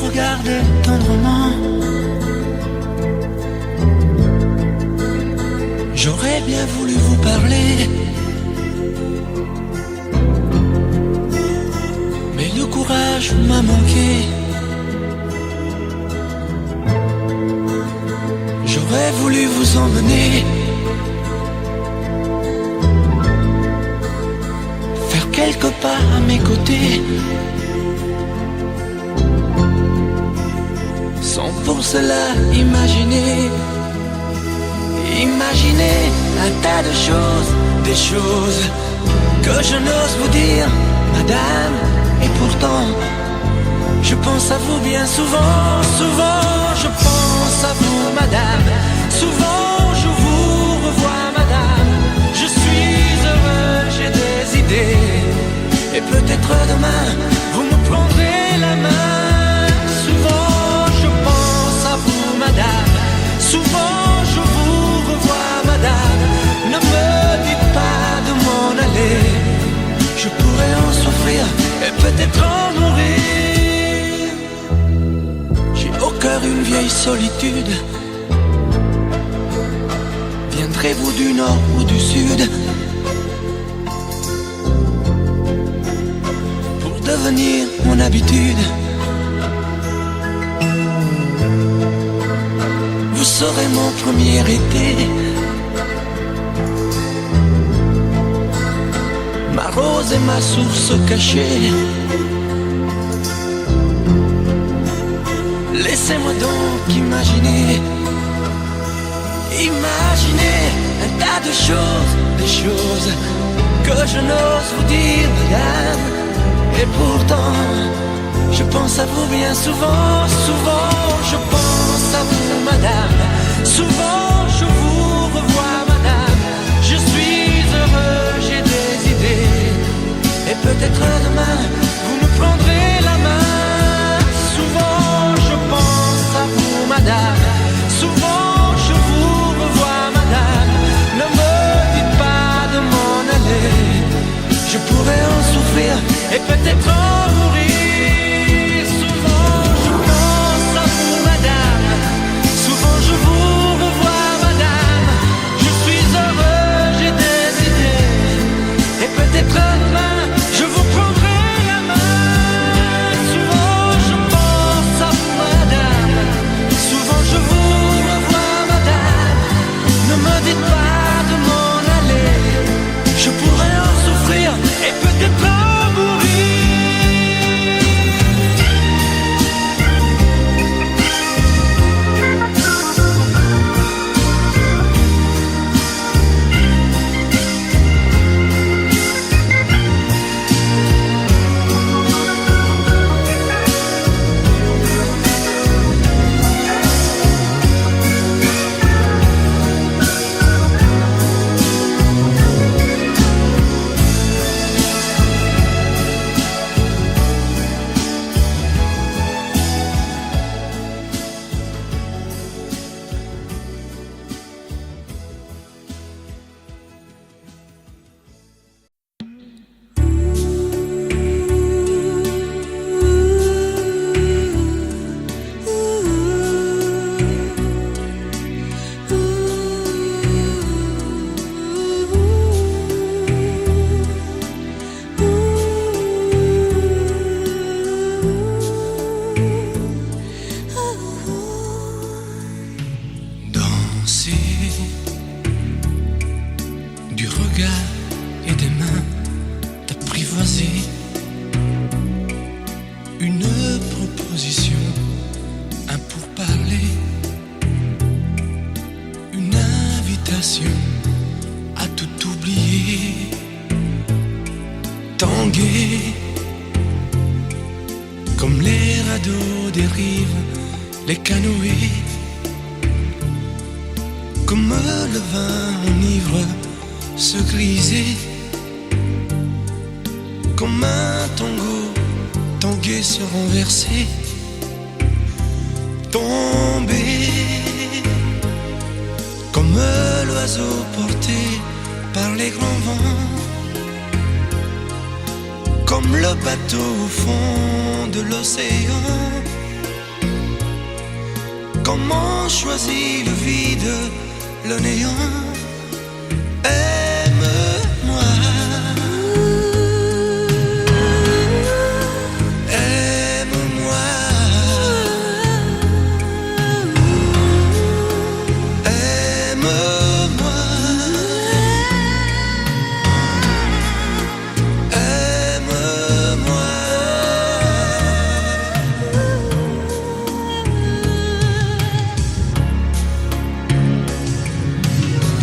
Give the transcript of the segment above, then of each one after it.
regardais tendrement. J'aurais bien voulu vous parler, mais le courage m'a manqué. J'aurais voulu vous emmener, faire quelques pas à mes côtés, sans pour cela imaginer un tas de choses, des choses que je n'ose vous dire, madame. Et pourtant, je pense à vous bien souvent, souvent je pense à vous, madame. Souvent je vous revois, madame. Je suis heureux, j'ai des idées, et peut-être demain, vous me prendrez la main. Souvent je pense à vous, madame. Souvent je vous revois, madame. Ne me dites pas de m'en aller, je pourrais en souffrir et peut-être en mourir. J'ai au cœur une vieille solitude. Viendrez-vous du nord ou du sud pour devenir mon habitude? Vous serez mon premier été, ma rose et ma source cachée. Laissez-moi donc imaginer un tas de choses, des choses que je n'ose vous dire, madame. Et pourtant, je pense à vous bien souvent, souvent je pense à vous, madame. Souvent je vous revois, madame. Je suis heureux, j'ai des idées, et peut-être demain, vous me prendrez la main. Souvent je pense à vous, madame. Souvent je vous revois, madame. Ne me dites pas de m'en aller, je pourrais en souffrir et peut-être en mourir. Souvent je pense à vous, madame. Souvent je vous revois, madame. Je suis heureux, j'ai des idées, et peut-être demain je vous prendrai la main. Souvent je pense à vous, madame. Souvent je vous revois, madame. Ne me dites pas de m'en aller, je pourrais en souffrir et peut-être en mourir. Du regard et des mains t'apprivoiser, une proposition, un pourparler, une invitation à tout oublier, tanguer comme les radeaux des rives, les canoës, comme le vin enivre se griser, comme un tango tanguer se renverser, tomber comme l'oiseau porté par les grands vents, comme le bateau au fond de l'océan, Comment choisit le vide, le néant? Aime-moi, aime-moi, aime-moi, aime-moi.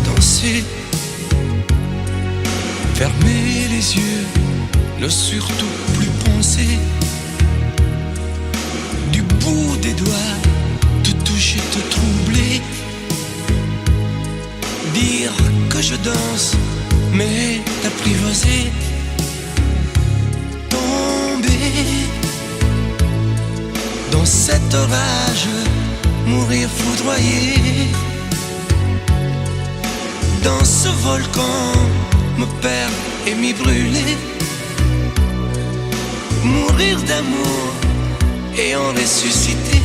Danser, fermer les yeux, ne surtout plus penser. Du bout des doigts, te toucher, te troubler. Dire que je danse, mais t'apprivoiser. Tomber dans cet orage, mourir foudroyé. Dans ce volcan, me perdre et m'y brûler. Mourir d'amour et en ressusciter.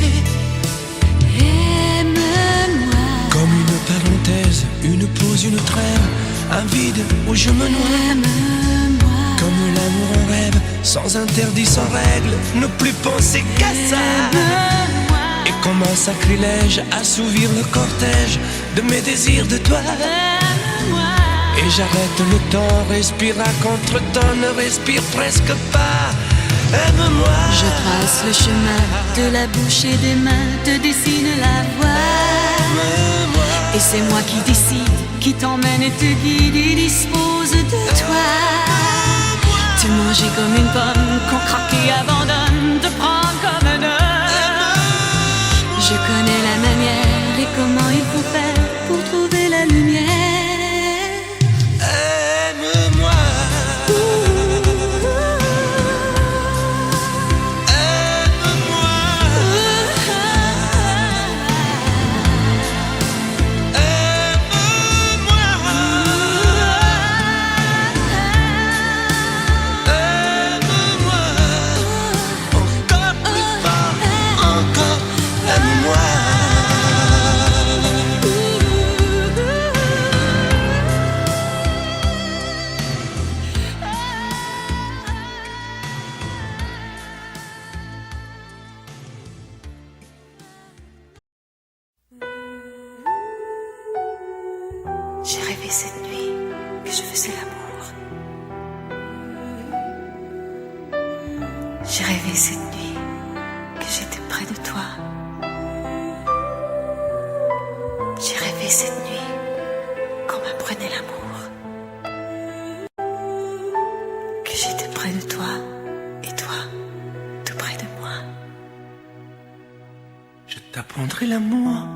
Aime-moi. Comme une parenthèse, une pause, une trêve, un vide où je me noie. Aime-moi. Comme l'amour en rêve, sans interdit, sans règle, ne plus penser qu'à ça. Aime-moi. Et comme un sacrilège, assouvir le cortège de mes désirs de toi. Aime-moi. Et j'arrête le temps, respire à contre-temps, ne respire presque pas. Aime-moi. Je trace le chemin de la bouche et des mains, te dessine la voie. Aime-moi. Et c'est moi qui décide, qui t'emmène et te guide et dispose de toi. Te manger comme une pomme qu'on craque et abandonne, te prendre comme un homme. Je connais la manière et comment il faut faire pour trouver la lumière. Aime-moi. J'ai rêvé cette nuit que je faisais l'amour. J'ai rêvé cette nuit que j'étais près de toi. J'ai rêvé cette nuit qu'on m'apprenait l'amour. Que j'étais près de toi et toi tout près de moi. Je t'apprendrai l'amour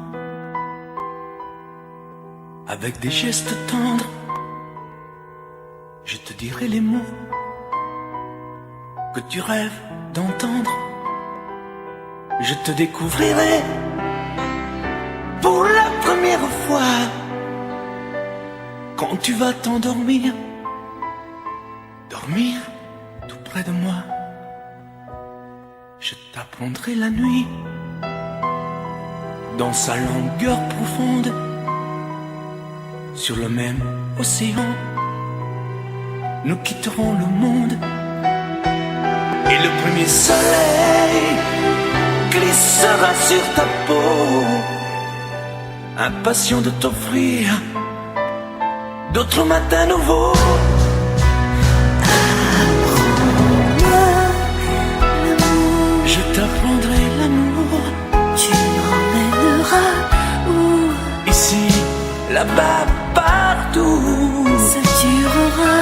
avec des gestes tendres. Je te dirai les mots que tu rêves d'entendre. Je te découvrirai pour la première fois quand tu vas t'endormir. Dormir tout près de moi. Je t'apprendrai la nuit dans sa longueur profonde. Sur le même océan, nous quitterons le monde. Et le premier soleil glissera sur ta peau, impatient de t'offrir d'autres matins nouveaux. Apprends-moi l'amour. Je t'apprendrai l'amour. Tu m'emmèneras où? Ici, là-bas, partout. Ça durera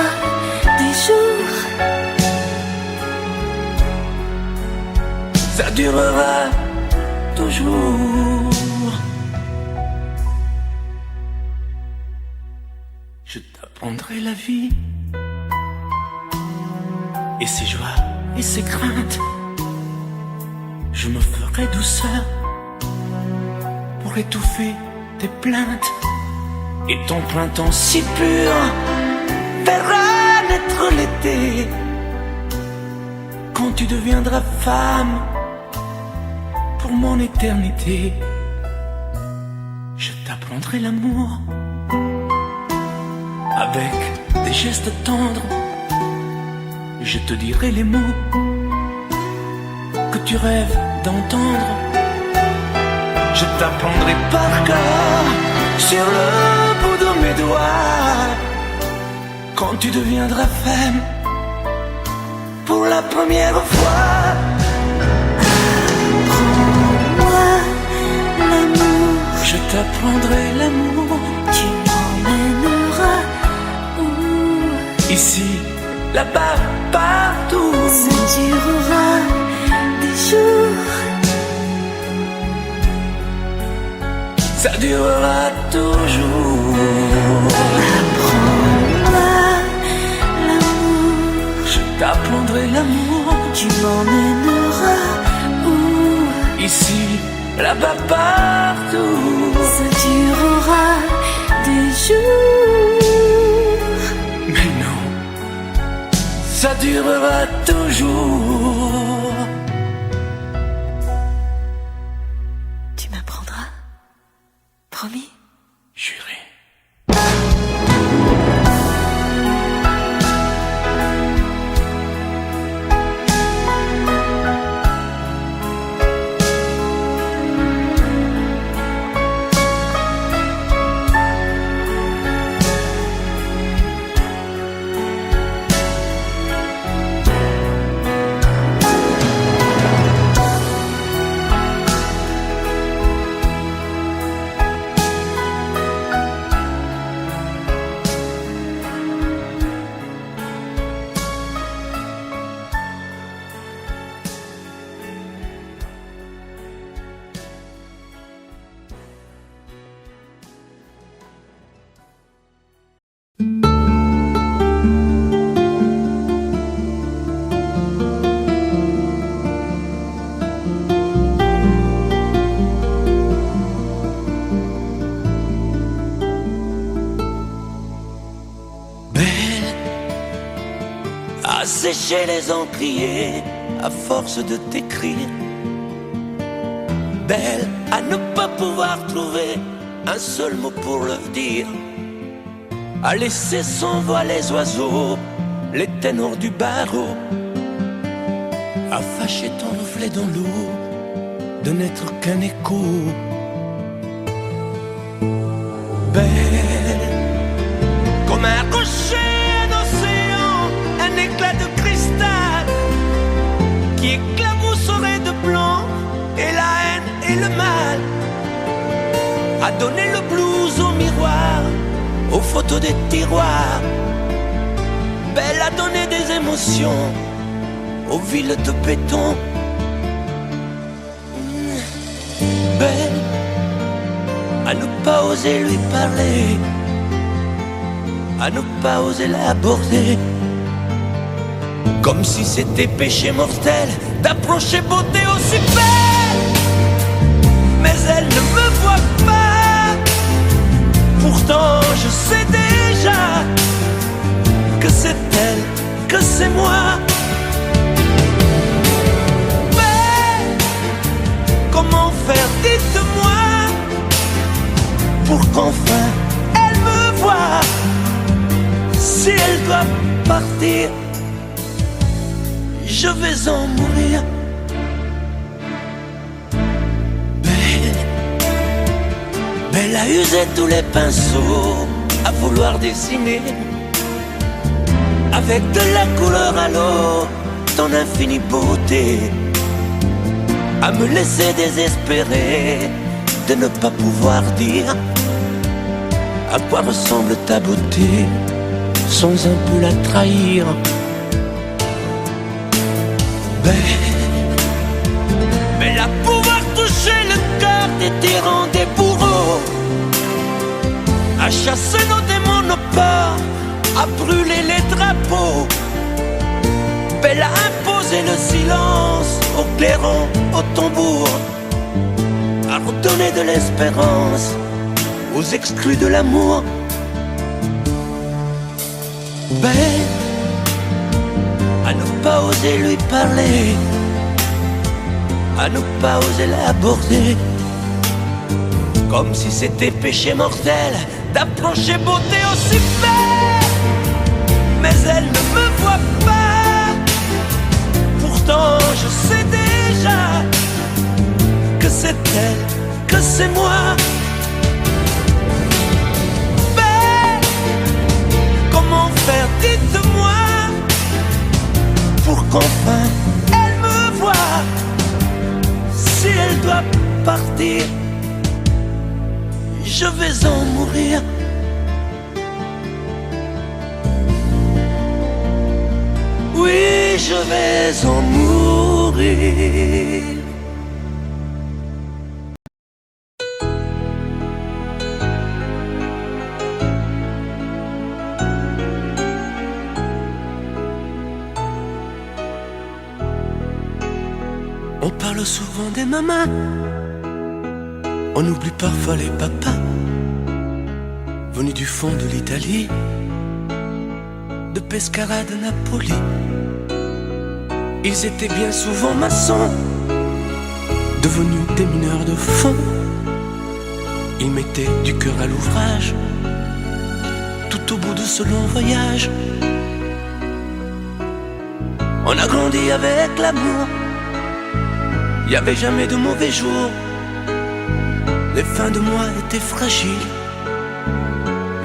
des jours. Ça durera toujours. Je t'apprendrai la vie et ses joies et ses craintes. Je me ferai douceur pour étouffer tes plaintes. Et ton printemps si pur verra naître l'été. Quand tu deviendras femme pour mon éternité. t'apprendrai l'amour avec des gestes tendres. Je te dirai les mots que tu rêves d'entendre. Je t'apprendrai par cœur sur le bout de mes doigts quand tu deviendras femme pour la première fois. Apprends-moi l'amour. Je t'apprendrai l'amour. Tu m'emmèneras où? Ici, là-bas, partout. Ça durera des jours. Ça durera toujours. Apprends-moi l'amour. Je t'apprendrai l'amour. Tu m'emmèneras où? Ici, là-bas, partout. Ça durera des jours. Mais non, ça durera toujours. Tu m'apprendras? Promis? Juré. Sécher les encriers à force de t'écrire. Belle à ne pas pouvoir trouver un seul mot pour le dire. À laisser s'envoler les oiseaux, les ténors du barreau. À fâcher ton reflet dans l'eau, de n'être qu'un écho. Belle comme un rocher, un éclat de cristal qui éclabousserait de blanc et la haine et le mal, a donné le blues au miroir, aux photos des tiroirs. Belle a donné des émotions aux villes de béton. Belle à ne pas oser lui parler, à ne pas oser l'aborder, comme si c'était péché mortel d'approcher beauté aussi belle. Mais elle ne me voit pas. Pourtant je sais déjà que c'est elle, que c'est moi. Mais comment faire, dites-moi, pour qu'enfin elle me voie. Si elle doit partir, je vais en mourir. Belle a usé tous les pinceaux à vouloir dessiner avec de la couleur à l'eau ton infinie beauté, à me laisser désespérer de ne pas pouvoir dire à quoi ressemble ta beauté sans un peu la trahir. Belle à pouvoir toucher le cœur des tyrans, des bourreaux, à chasser nos démons, nos peurs, à brûler les drapeaux. Belle à imposer le silence au clairon, au tambour, à redonner de l'espérance aux exclus de l'amour. Belle à ne pas oser lui parler, à ne pas oser l'aborder, comme si c'était péché mortel d'approcher beauté aussi belle. Mais elle ne me voit pas, pourtant je sais déjà que c'est elle, que c'est moi. Mais comment faire, dites-moi, pour qu'enfin elle me voie. Si elle doit partir, je vais en mourir. Oui, je vais en mourir. On parle souvent des mamans, on oublie parfois les papas, venus du fond de l'Italie, de Pescara, de Napoli. Ils étaient bien souvent maçons, devenus des mineurs de fond. Ils mettaient du cœur à l'ouvrage, tout au bout de ce long voyage. On a grandi avec l'amour, il n'y avait jamais de mauvais jours. Les fins de mois étaient fragiles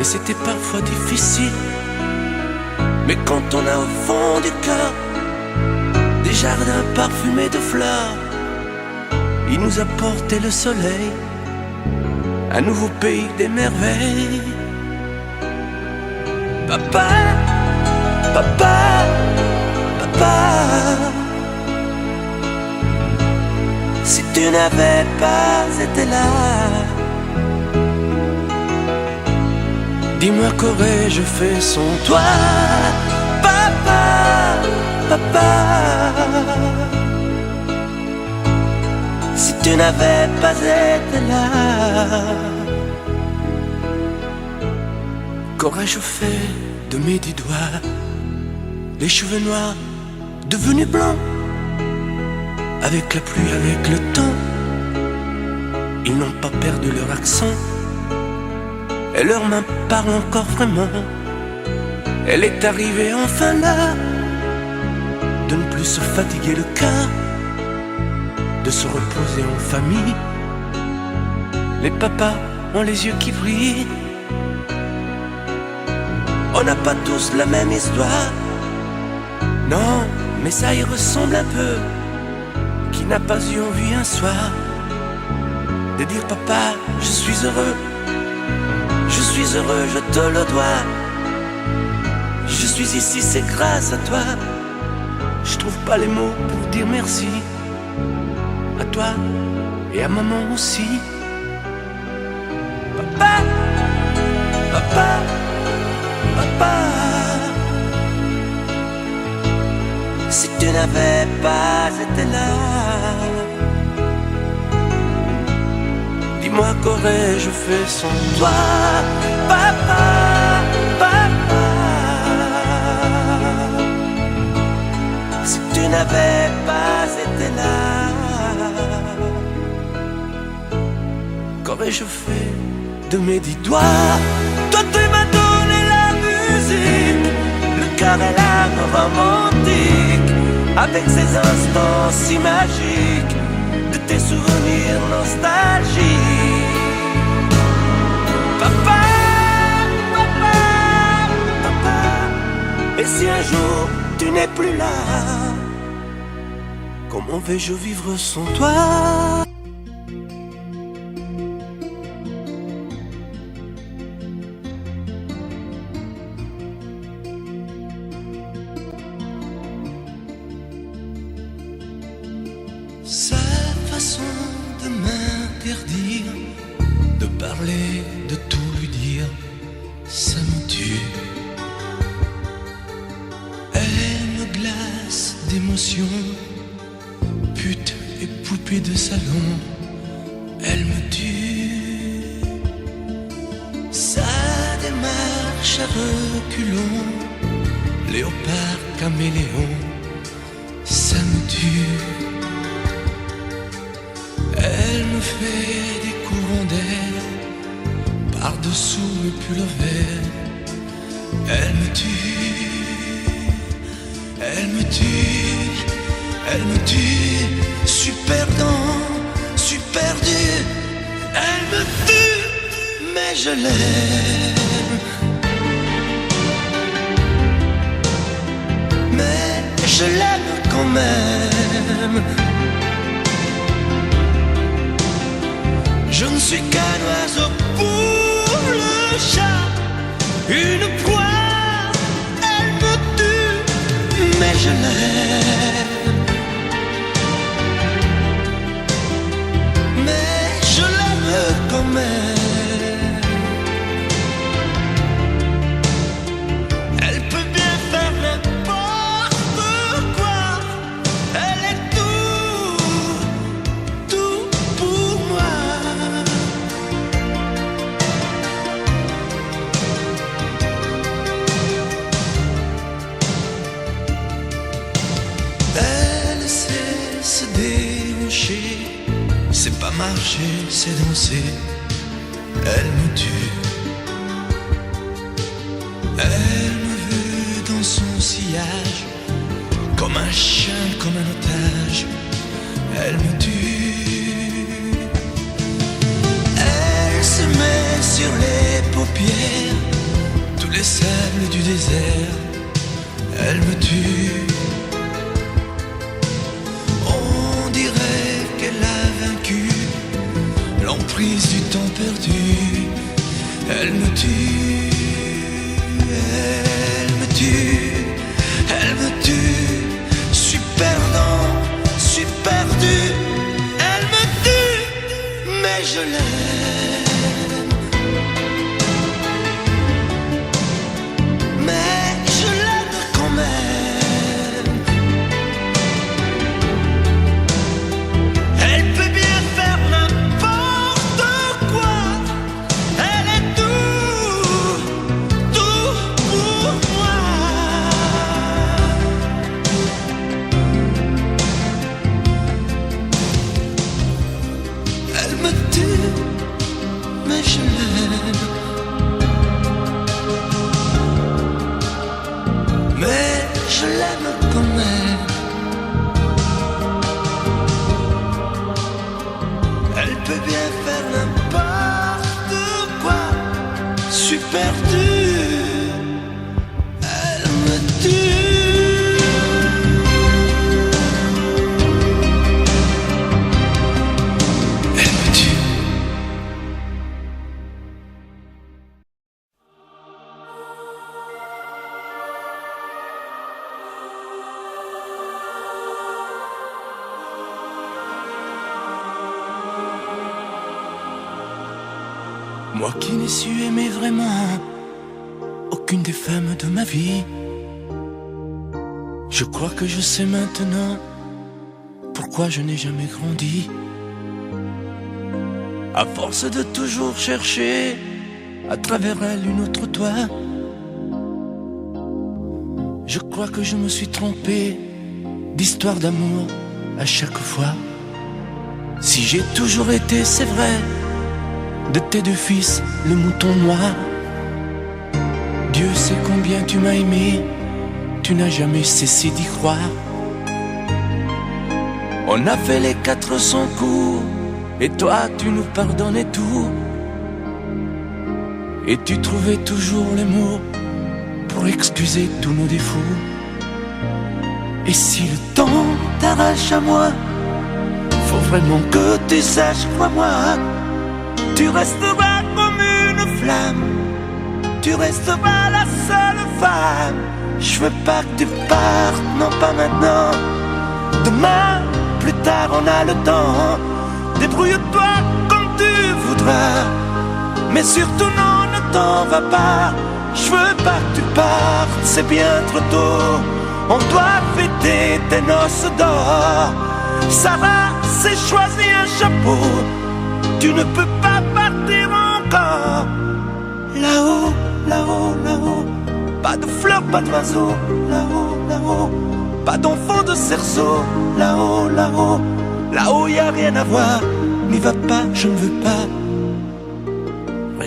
et c'était parfois difficile. Mais quand on a au fond du cœur des jardins parfumés de fleurs, il nous a porté le soleil, un nouveau pays des merveilles. Papa, papa, papa, si tu n'avais pas été là, dis-moi qu'aurais-je fait sans toi. Papa, papa, si tu n'avais pas été là, qu'aurais-je fait de mes 10 doigts, les cheveux noirs devenus blancs, avec la pluie, avec le temps. Ils n'ont pas perdu leur accent, et leurs mains parlent encore vraiment. Elle est arrivée enfin là, de ne plus se fatiguer le cœur, de se reposer en famille. Les papas ont les yeux qui brillent. On n'a pas tous la même histoire, non, mais ça y ressemble un peu. Qui n'a pas eu envie un soir de dire papa, je suis heureux, je suis heureux, je te le dois. Je suis ici, c'est grâce à toi. Je trouve pas les mots pour dire merci à toi et à maman aussi. Papa, papa, papa, si tu n'avais pas été là, dis-moi qu'aurais-je fait sans toi. Papa, papa, si tu n'avais pas été là, qu'aurais-je fait de mes 10 doigts. Toi tu m'as donné la musique, le cœur et l'âme romantique, avec ces instants si magiques de tes souvenirs nostalgiques. Papa, papa, papa, et si un jour tu n'es plus là, comment vais-je vivre sans toi? Sa façon de m'interdire de parler, de tout lui dire, ça me tue. Elle me glace d'émotion, pute et poupée de salon, elle me tue. Sa démarche à reculons, léopard caméléon, ça me tue. Elle me fait des courants d'air Par-dessous mes pulls verts, elle me tue, elle me tue, elle me tue. Suis perdant, suis perdu, elle me tue, mais je l'aime. Mais je l'aime quand même. Je ne suis qu'un oiseau pour le chat, une proie, elle me tue, mais je l'aime. Mais je l'aime quand même. Elle peut bien faire n'importe quoi, elle est tout pour moi. Elle sait se déhancher, c'est pas marcher, c'est danser. Elle me tue, elle me veut dans son sillage, comme un chien, comme un otage. Elle me tue, elle se met sur les paupières tous les sables du désert. Elle me tue, on dirait qu'elle a vaincu l'emprise du temps perdu. Elle me tue, elle me tue, elle me tue. Suis perdant, suis perdu, elle me tue, mais je l'aime. Mais je l'aime quand même. Elle peut bien faire n'importe quoi, elle est tout pour moi. Elle me tue, mais je l'aime. Mais je l'aime quand même. Elle peut bien faire n'importe quoi, suis perdu, elle me tue. Elle me tue. Moi qui n'ai su aimer vraiment aucune des femmes de ma vie, je crois que je sais maintenant pourquoi je n'ai jamais grandi. À force de toujours chercher à travers elle une autre toi, je crois que je me suis trompé d'histoire d'amour à chaque fois. Si j'ai toujours été, c'est vrai, de tes deux fils, le mouton noir. Dieu sait combien tu m'as aimé, tu n'as jamais cessé d'y croire. On a fait les 400 coups, et toi tu nous pardonnais tout. Et tu trouvais toujours les mots pour excuser tous nos défauts. Et si le temps t'arrache à moi, faut vraiment que tu saches, crois-moi, tu resteras comme une flamme, tu resteras la seule femme. Je veux pas que tu partes, non pas maintenant. Demain, plus tard on a le temps. Débrouille-toi comme tu voudras, mais surtout non, ne t'en va pas. Je veux pas que tu partes, c'est bien trop tôt. On doit fêter tes noces d'or. Sarah s'est choisi un chapeau, tu ne peux pas partir encore. Là-haut, là-haut, là-haut, pas de fleurs, pas d'oiseaux. Là-haut, là-haut, pas d'enfants de cerceau. Là-haut, là-haut, là-haut y a rien à voir. N'y va pas, je ne veux pas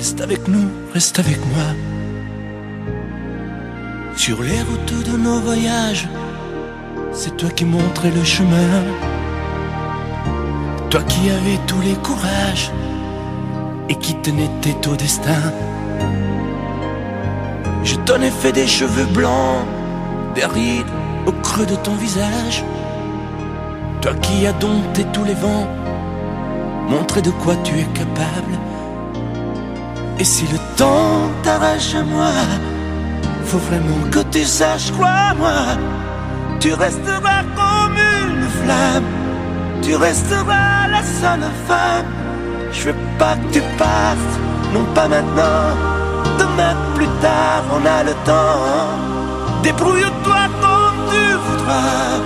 Reste avec nous, reste avec moi. Sur les routes de nos voyages, c'est toi qui montrais le chemin. Toi qui avais tous les courages et qui tenais tête au destin. Je t'en ai fait des cheveux blancs, des rides au creux de ton visage. Toi qui as dompté tous les vents, montré de quoi tu es capable. Et si le temps t'arrache à moi, faut vraiment que tu saches, crois-moi, tu resteras comme une flamme, tu resteras la seule femme. Je veux pas que tu partes, non pas maintenant, demain plus tard, on a le temps. Débrouille-toi comme tu voudras,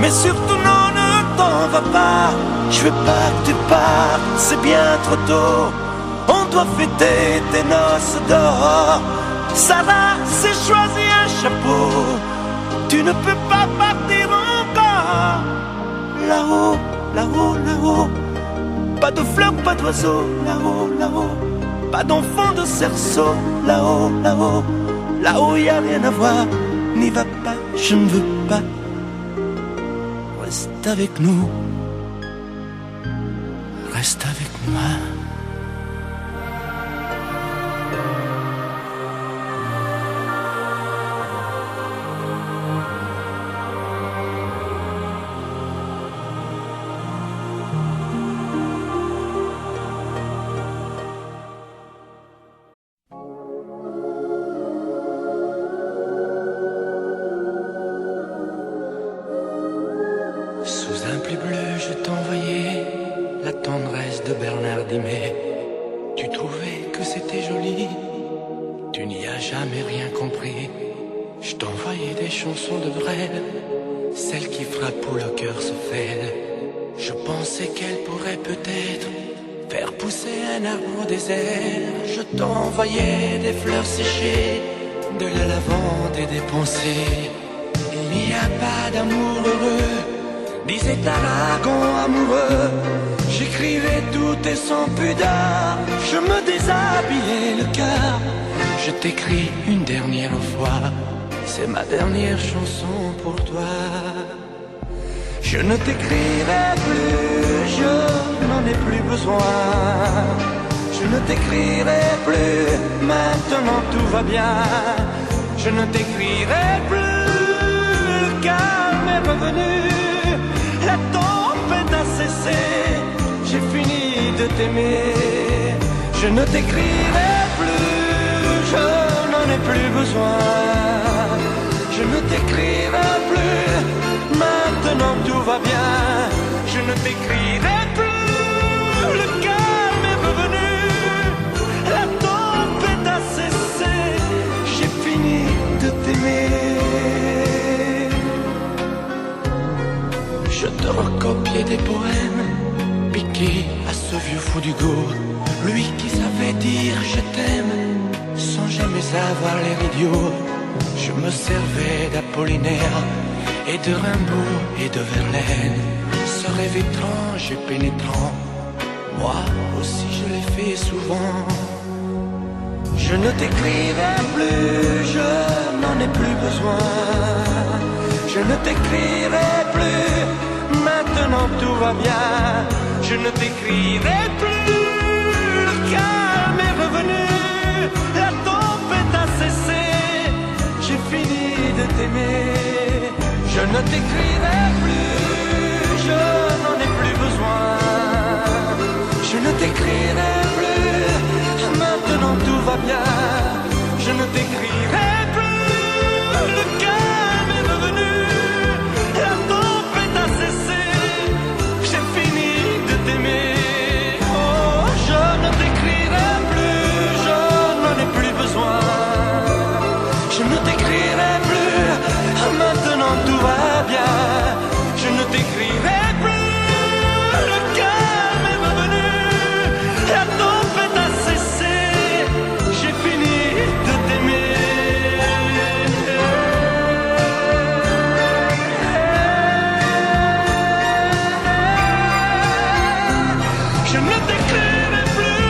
mais surtout non, ne t'en va pas. Je veux pas que tu partes, c'est bien trop tôt, on doit fêter tes noces d'or. Sarah s'est choisi un chapeau, tu ne peux pas partir encore. Là-haut, là-haut, là-haut, pas de fleurs, pas d'oiseaux. Là-haut, là-haut, pas d'enfants de cerceau. Là-haut, là-haut, là-haut y a rien à voir. N'y va pas, je ne veux pas. Reste avec nous, reste avec moi. Sous un pli bleu, je t'envoyais la tendresse de Bernard Dimet. Tu trouvais que c'était joli, tu n'y as jamais rien compris. Je t'envoyais des chansons de Brel, celles qui frappent où le cœur se fêle. Je pensais qu'elles pourraient peut-être faire pousser un arbre au désert. Je t'envoyais des fleurs séchées, de la lavande et des pensées. Il n'y a pas d'amour heureux, disait Aragon amoureux. J'écrivais tout et sans pudeur, je me déshabillais le cœur. Je t'écris une dernière fois, c'est ma dernière chanson pour toi. Je ne t'écrirai plus, je n'en ai plus besoin. Je ne t'écrirai plus, maintenant tout va bien. Je ne t'écrirai plus, le calme est revenu. La tempête a cessé, j'ai fini de t'aimer. Je ne t'écrirai plus, je n'en ai plus besoin. Je ne t'écrirai plus, maintenant tout va bien. Je ne t'écrirai plus, le calme est revenu. La tempête a cessé, j'ai fini de t'aimer. Je te recopiais des poèmes piqués à ce vieux fou d'Hugo, lui qui savait dire je t'aime sans jamais avoir l'air idiot. Je me servais d'Apollinaire et de Rimbaud et de Verlaine, ce rêve étrange et pénétrant, moi aussi je l'ai fait souvent. Je ne t'écrirai plus, je n'en ai plus besoin. Je ne t'écrirai plus, maintenant tout va bien. Je ne t'écrirai plus, le calme est revenu. La tempête a cessé, j'ai fini de t'aimer. Je ne t'écrirai plus, je n'en ai plus besoin. Je ne t'écrirai plus, maintenant tout va bien. Je ne t'écrirai plus, le calme est revenu. La tempête a cessé, j'ai fini de t'aimer. Oh, je ne t'écrirai plus, je n'en ai plus besoin. Je ne t'écrirai plus, maintenant tout va bien. Je ne t'écrirai plus, le calme est revenu. La tempête a cessé, j'ai fini de t'aimer. Je ne t'écrirai plus,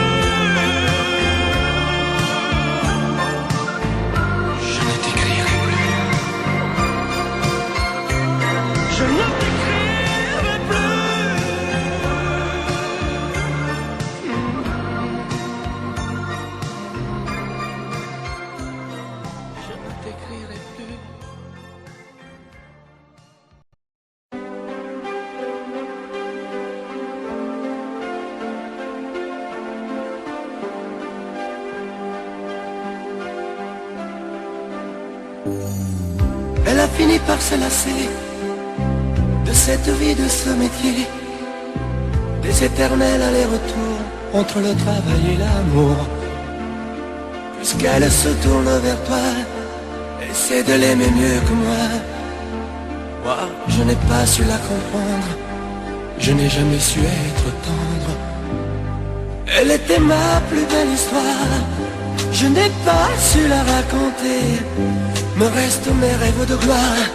Elle a fini par se lasser de cette vie, de ce métier, des éternels allers-retours entre le travail et l'amour. Puisqu'elle se tourne vers toi, essaie de l'aimer mieux que moi. Moi, je n'ai pas su la comprendre, je n'ai jamais su être tendre. Elle était ma plus belle histoire, je n'ai pas su la raconter. Me restent mes rêves de gloire,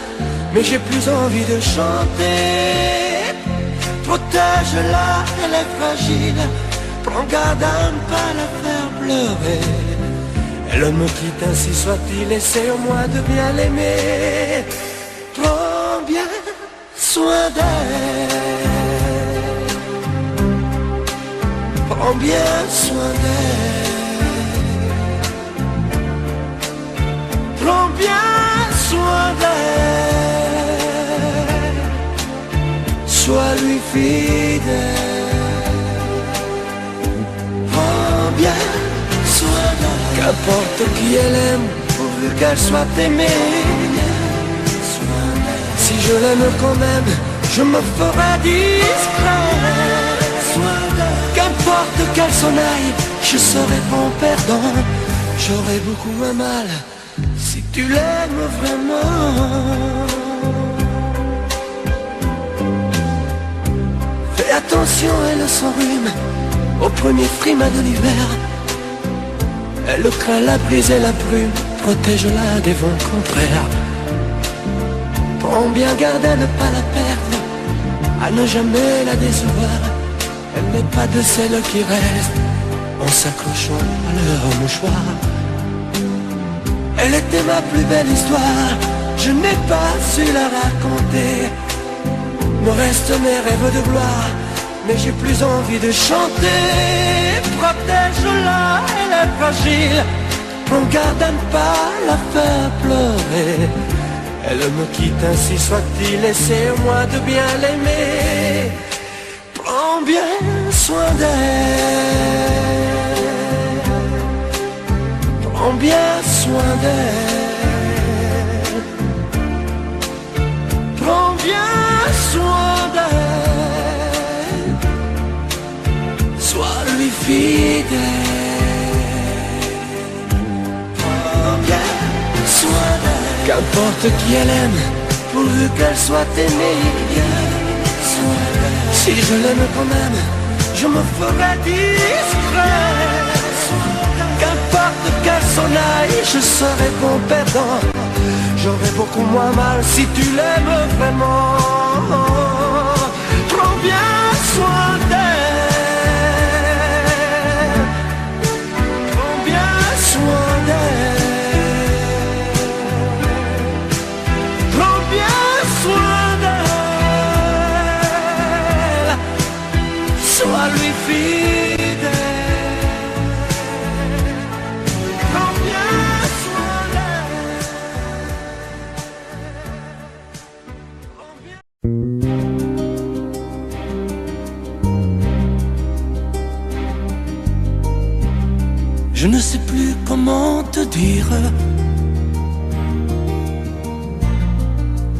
mais j'ai plus envie de chanter. Protège-la, elle est fragile, prends garde à ne pas la faire pleurer. Elle me quitte, ainsi soit-il, essaie au moins de bien l'aimer. Prends bien soin d'elle, prends bien soin d'elle, prends bien soin d'elle, sois lui fidèle. Prends bien soin d'elle, qu'importe qui elle aime, pourvu qu'elle soit aimée. Si je l'aime quand même, je me ferai discret. Qu'importe qu'elle s'en aille, je serai bon perdant. J'aurai beaucoup un mal si tu l'aimes vraiment. Fais attention, elle s'enrhume au premier frima de l'hiver. Elle craint la brise et la brume, protège-la des vents contraires. Prends bien garde à ne pas la perdre, à ne jamais la décevoir. Elle n'est pas de celles qui restent en s'accrochant à leur mouchoir. Elle était ma plus belle histoire, je n'ai pas su la raconter. Me restent mes rêves de gloire, mais j'ai plus envie de chanter. Protège-la, elle est fragile, prends garde à ne pas la faire pleurer. Elle me quitte, ainsi soit-il, essaie au moins de bien l'aimer. Prends bien soin d'elle, prends bien soin d'elle, prends bien soin d'elle, sois lui fidèle. Prends bien soin d'elle, qu'importe qui elle aime, pourvu qu'elle soit aimée. Si je l'aime quand même, je me ferai discret. Qu'importe qu'elle s'en aille, je serai bon perdant. J'aurai beaucoup moins mal si tu l'aimes vraiment. Prends bien soin d'elle, prends bien soin d'elle, prends bien soin d'elle, sois lui fidèle. Prends bien soin d'elle, prends bien. Je ne sais plus comment te dire,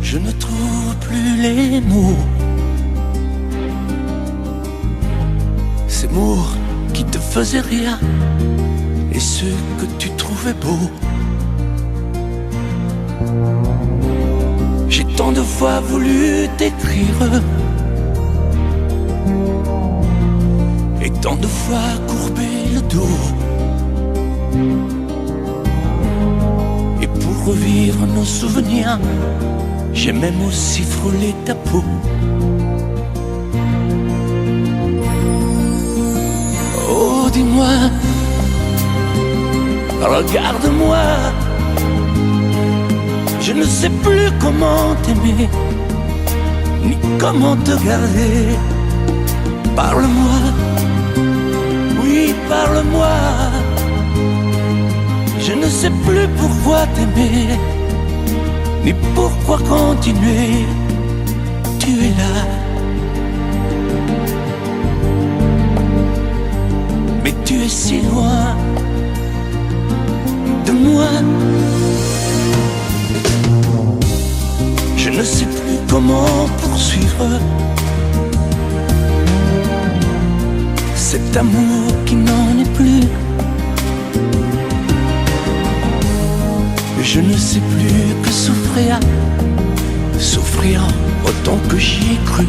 je ne trouve plus les mots. Ces mots qui te faisaient rire et ceux que tu trouvais beaux. J'ai tant de fois voulu t'écrire et tant de fois courbé le dos. Et pour revivre nos souvenirs, j'ai même aussi frôlé ta peau. Oh, dis-moi, regarde-moi, je ne sais plus comment t'aimer, ni comment te garder. Parle-moi, oui, parle-moi. Je ne sais plus pourquoi t'aimer, ni pourquoi continuer. Tu es là, mais tu es si loin de moi. ne sais plus comment poursuivre cet amour qui n'en est plus. Je ne sais plus que souffrir, souffrir autant que j'y ai cru.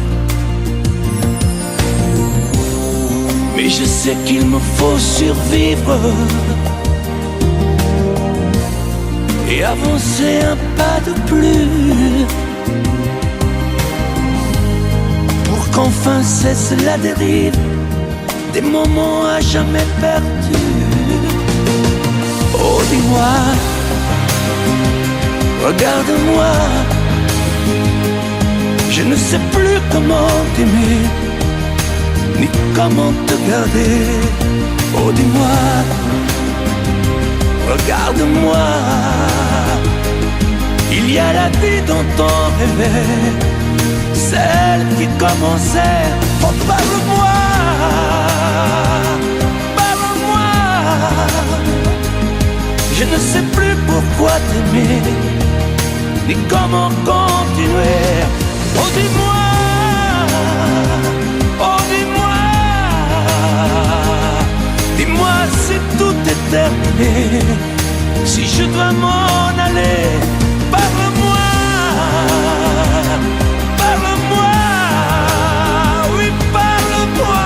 Mais je sais qu'il me faut survivre et avancer un pas de plus pour qu'enfin cesse la dérive des moments à jamais perdus. Oh, dis-moi, regarde-moi, je ne sais plus comment t'aimer, ni comment te garder. Oh, dis-moi, regarde-moi, il y a la vie dont on rêvait, celle qui commençait. Oh, parle-moi, parle-moi, je ne sais plus pourquoi t'aimer, ni comment continuer. Oh, dis-moi, oh, dis-moi, dis-moi si tout est terminé, si je dois m'en aller. Parle-moi, parle-moi, oui, parle-moi.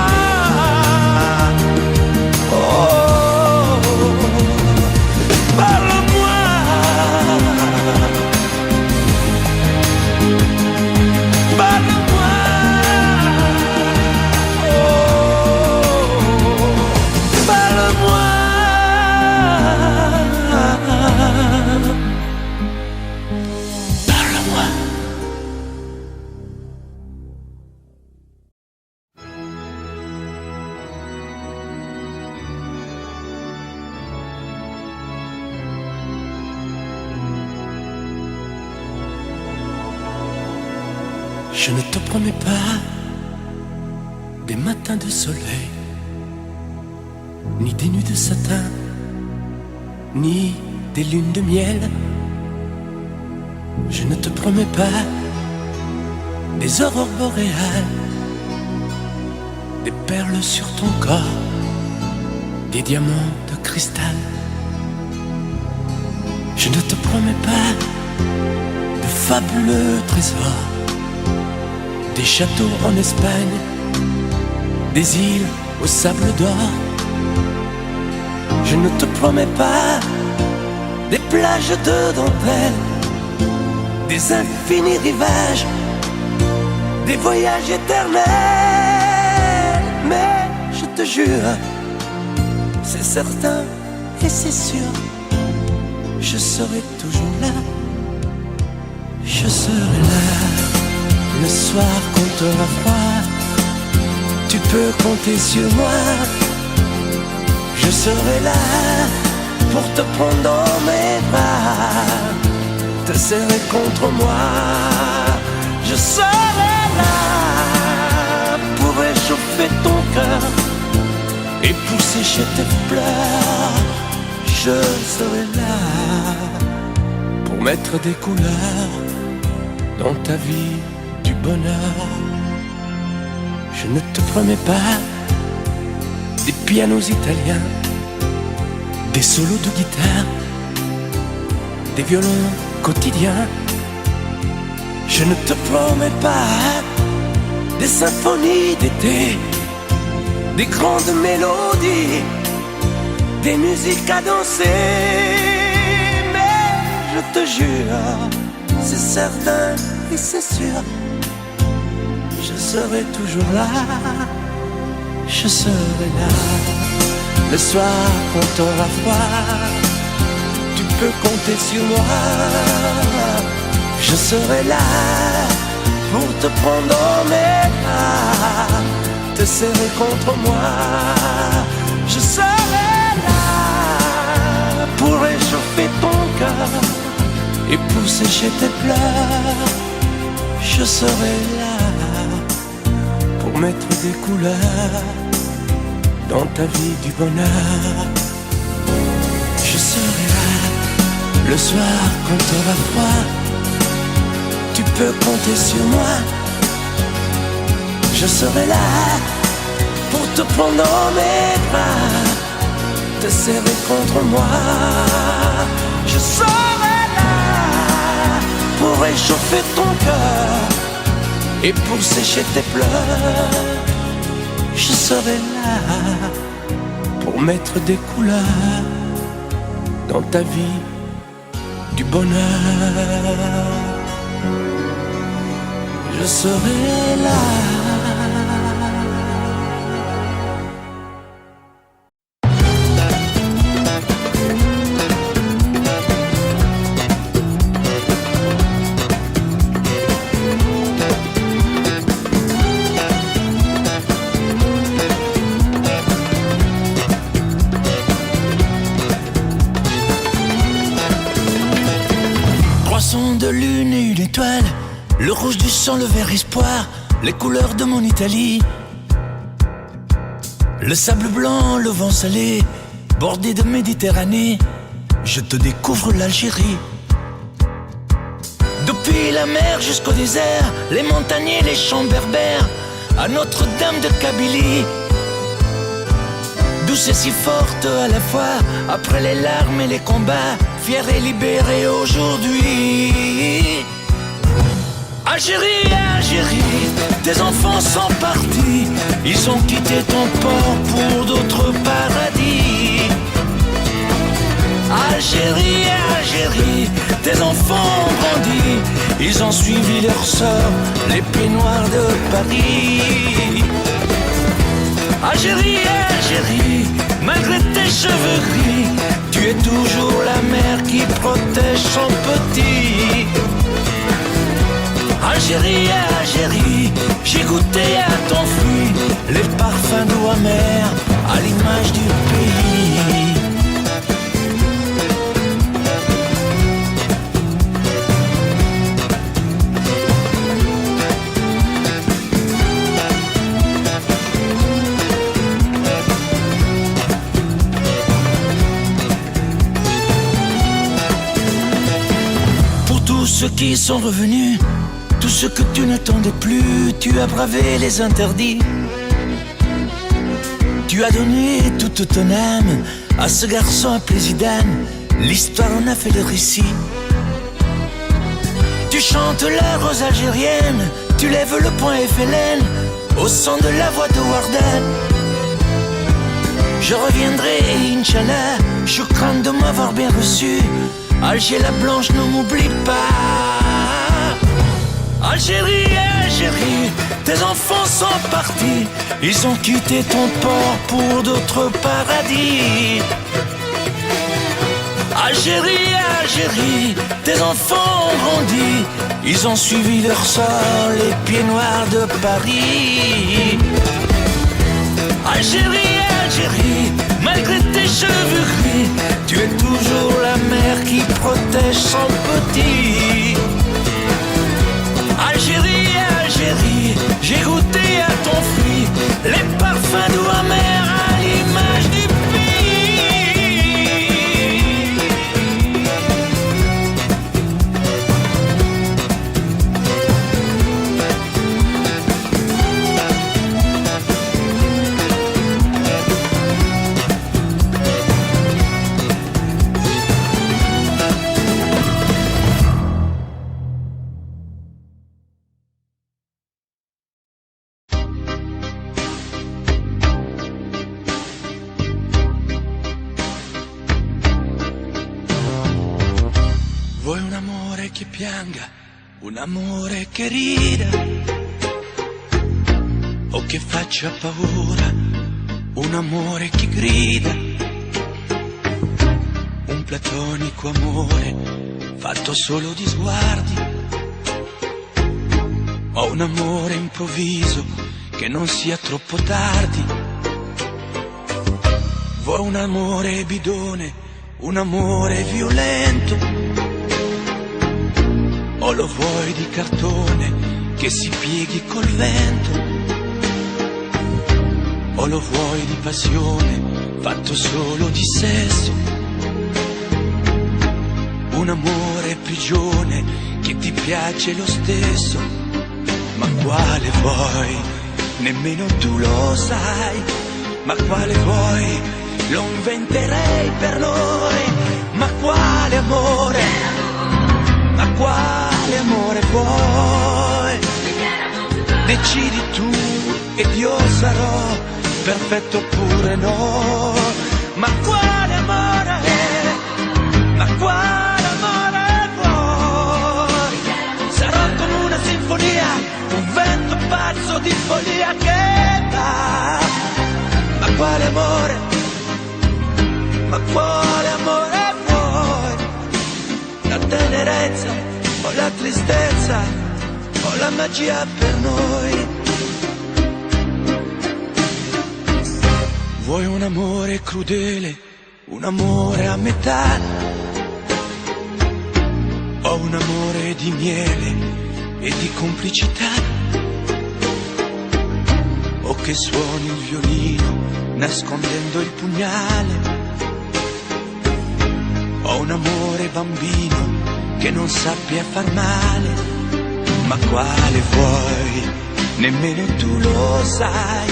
Oh, parle-moi. Parle-moi, oh, parle-moi. Parle-moi. Je ne te promets pas des matins de soleil, ni des nuits de satin, ni des lunes de miel. Je ne te promets pas des aurores boréales, des perles sur ton corps, des diamants de cristal. Je ne te promets pas de fabuleux trésors, des châteaux en Espagne, des îles au sable d'or. Je ne te promets pas des plages de dentelle, des infinis rivages, des voyages éternels. Mais je te jure, c'est certain et c'est sûr, je serai toujours là, je serai là. Le soir quand t'auras froid, tu peux compter sur moi. Je serai là pour te prendre dans mes bras, te serrer contre moi. Je serai là pour réchauffer ton cœur et pour sécher tes pleurs. Je serai là pour mettre des couleurs dans ta vie du bonheur. Je ne te promets pas des pianos italiens, des solos de guitare, des violons quotidiens. Je ne te promets pas des symphonies d'été, des grandes mélodies, des musiques à danser. Mais je te jure, c'est certain et c'est sûr, je serai toujours là, je serai là. Le soir quand t'auras froid, tu peux compter sur moi. Je serai là pour te prendre dans mes bras, te serrer contre moi. Je serai là pour réchauffer ton cœur et pour sécher tes pleurs. Je serai là pour mettre des couleurs dans ta vie du bonheur. Je serai là le soir quand t'auras froid, tu peux compter sur moi. Je serai là pour te prendre dans mes bras, te serrer contre moi. Je serai là pour réchauffer ton cœur et pour sécher tes pleurs. Je serai là pour mettre des couleurs dans ta vie du bonheur. Je serai là. De lune et une étoile, le rouge du sang, le vert espoir, les couleurs de mon Italie. Le sable blanc, le vent salé, bordé de Méditerranée, je te découvre l'Algérie. Depuis la mer jusqu'au désert, les montagniers, les champs berbères, à Notre-Dame de Kabylie. Douce et si forte à la fois, après les larmes et les combats, fière et libérée aujourd'hui. Algérie, Algérie, tes enfants sont partis, ils ont quitté ton port pour d'autres paradis. Algérie, Algérie, tes enfants ont grandi, ils ont suivi leur sœur, les pieds noirs de Paris. Algérie, Algérie, malgré tes cheveux gris, tu es toujours la mère qui protège son petit. Algérie, Algérie, j'ai goûté à ton fruit, les parfums doux amers à l'image du pays. Ceux qui sont revenus, tous ceux que tu n'attendais plus, tu as bravé les interdits. Tu as donné toute ton âme à ce garçon appelé Zidane, l'histoire en a fait le récit. Tu chantes la rose algérienne, tu lèves le poing FLN au son de la voix de Wardan. Je reviendrai, Inch'Allah, choukran de m'avoir bien reçu. Alger la blanche, ne m'oublie pas. Algérie, Algérie, tes enfants sont partis, ils ont quitté ton port pour d'autres paradis. Algérie, Algérie, tes enfants ont grandi, ils ont suivi leur sort, les pieds noirs de Paris. Algérie, Algérie, malgré tes cheveux gris, tu es toujours la mère qui protège son petit. Algérie, Algérie, j'ai goûté à ton fruit, les parfums doux amers à l'image du Vuoi un amore che pianga, un amore che rida, o che faccia paura, un amore che grida, un platonico amore fatto solo di sguardi, o un amore improvviso che non sia troppo tardi. Vuoi un amore bidone, un amore violento, o lo vuoi di cartone che si pieghi col vento, o lo vuoi di passione fatto solo di sesso, un amore prigione che ti piace lo stesso, ma quale vuoi? Nemmeno tu lo sai, ma quale vuoi? Lo inventerei per noi, ma quale amore? Ma quale amore vuoi? Decidi tu ed io sarò perfetto oppure no, ma quale amore? Ma quale amore vuoi? Sarò come una sinfonia, un vento pazzo di follia che va. Ma quale amore? Ma quale amore vuoi? La tenerezza o la tristezza o la magia per noi? Vuoi un amore crudele, un amore a metà, o un amore di miele e di complicità? O che suoni il violino nascondendo il pugnale, o un amore bambino che non sappia far male? Ma quale vuoi? Nemmeno tu lo sai,